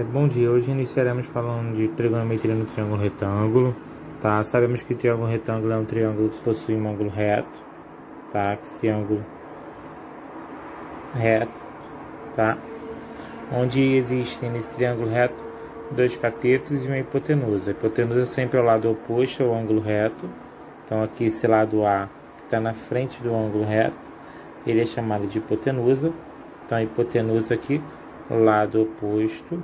Bom dia, hoje iniciaremos falando de trigonometria no triângulo retângulo, tá? Sabemos que o triângulo retângulo é um triângulo que possui um ângulo reto, tá? Esse ângulo reto, tá? Onde existem nesse triângulo reto dois catetos e uma hipotenusa. A hipotenusa é sempre ao lado oposto ao ângulo reto, então aqui esse lado A que está na frente do ângulo reto, ele é chamado de hipotenusa, então a hipotenusa aqui lado oposto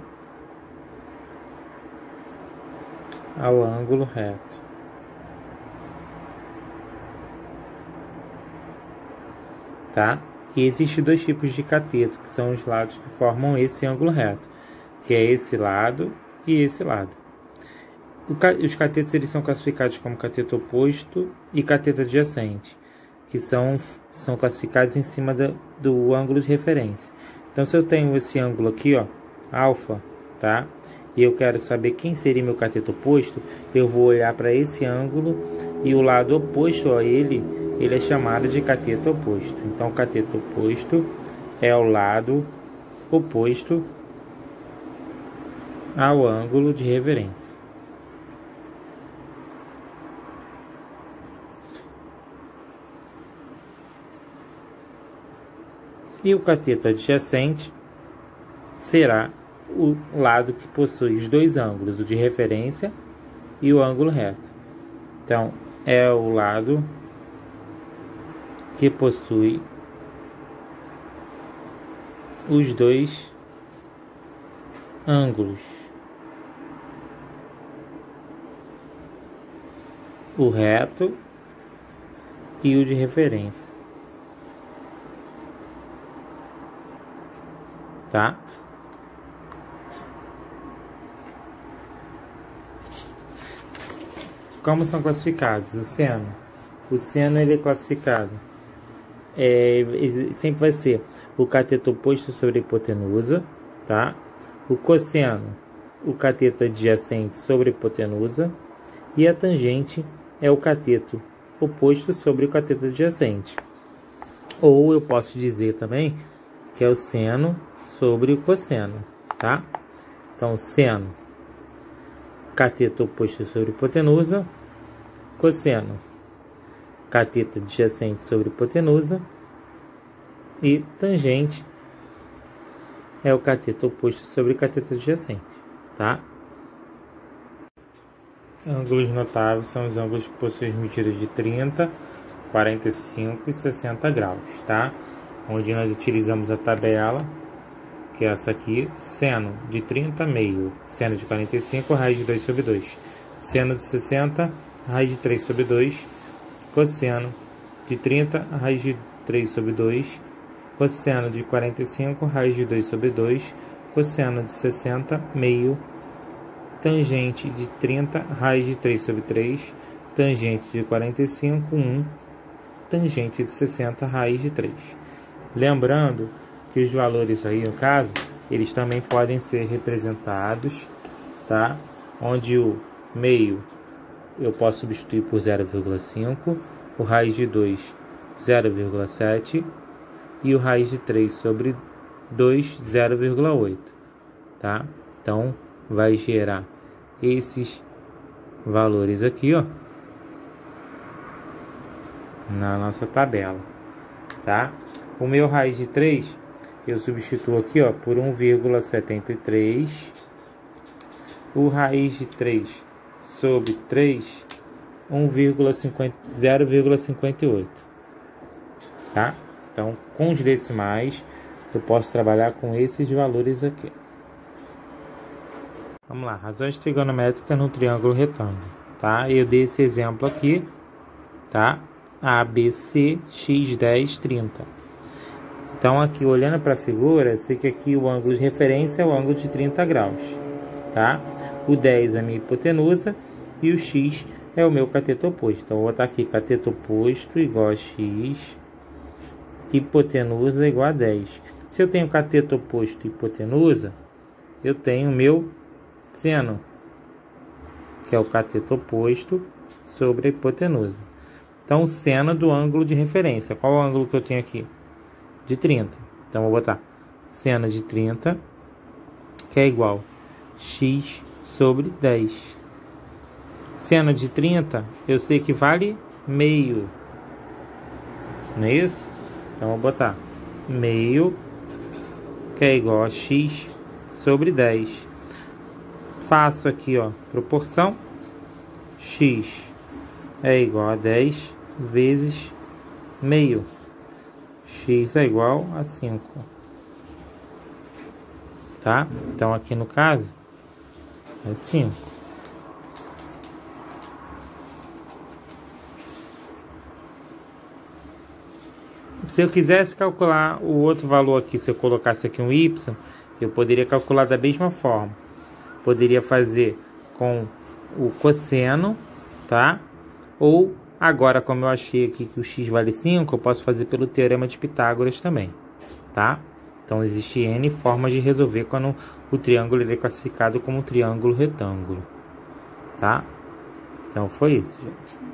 ao ângulo reto. Tá? E existem dois tipos de cateto, que são os lados que formam esse ângulo reto, que é esse lado e esse lado. Os catetos eles são classificados como cateto oposto e cateto adjacente, que são classificados em cima do ângulo de referência. Então, se eu tenho esse ângulo aqui, ó, alfa, tá? E eu quero saber quem seria meu cateto oposto, eu vou olhar para esse ângulo e o lado oposto a ele é chamado de cateto oposto. Então, o cateto oposto é o lado oposto ao ângulo de referência. E o cateto adjacente será o lado que possui os dois ângulos, o de referência e o ângulo reto. Então, é o lado que possui os dois ângulos, o reto e o de referência. Tá? Como são classificados? O seno. O seno ele é classificado. Sempre vai ser o cateto oposto sobre a hipotenusa, tá? O cosseno, o cateto adjacente sobre a hipotenusa. E a tangente é o cateto oposto sobre o cateto adjacente. Ou eu posso dizer também que é o seno sobre o cosseno, tá? Então, seno, cateto oposto sobre hipotenusa, cosseno, cateto adjacente sobre hipotenusa e tangente é o cateto oposto sobre o cateto adjacente, tá? Ângulos notáveis são os ângulos que possuem medidas de 30, 45 e 60 graus, tá? Onde nós utilizamos a tabela, que é essa aqui, seno de 30, meio, seno de 45, raiz de 2 sobre 2, seno de 60, raiz de 3 sobre 2, cosseno de 30, raiz de 3 sobre 2, cosseno de 45, raiz de 2 sobre 2, cosseno de 60, meio, tangente de 30, raiz de 3 sobre 3, tangente de 45, 1, tangente de 60, raiz de 3. Lembrando que os valores aí, no caso, eles também podem ser representados, tá? Onde o meio eu posso substituir por 0,5, o raiz de 2, 0,7 e o raiz de 3 sobre 2, 0,8, tá? Então, vai gerar esses valores aqui, ó, na nossa tabela, tá? O meu raiz de 3, eu substituo aqui, ó, por 1,73. O raiz de 3 sobre 3, 0,58. Tá? Então, com os decimais, eu posso trabalhar com esses valores aqui. Vamos lá, razões trigonométricas no triângulo retângulo. Tá? Eu dei esse exemplo aqui, tá? ABC, x, 10, 30. Então, aqui, olhando para a figura, eu sei que aqui o ângulo de referência é o ângulo de 30 graus, tá? O 10 é a minha hipotenusa e o x é o meu cateto oposto. Então, eu vou botar aqui cateto oposto igual a x, hipotenusa igual a 10. Se eu tenho cateto oposto e hipotenusa, eu tenho o meu seno, que é o cateto oposto sobre a hipotenusa. Então, o seno do ângulo de referência. Qual é o ângulo que eu tenho aqui? De 30. Então, vou botar seno de 30 que é igual x sobre 10. Seno de 30, eu sei que vale meio. Não é isso? Então, vou botar meio, que é igual a x sobre 10. Faço aqui, ó, proporção. X é igual a 10 vezes meio. X é igual a 5. Tá? Então, aqui no caso, é 5. Se eu quisesse calcular o outro valor aqui, se eu colocasse aqui um y, eu poderia calcular da mesma forma. Poderia fazer com o cosseno, tá? Ou, agora, como eu achei aqui que o x vale 5, eu posso fazer pelo teorema de Pitágoras também, tá? Então, existe N formas de resolver quando o triângulo é classificado como um triângulo retângulo, tá? Então, foi isso, gente.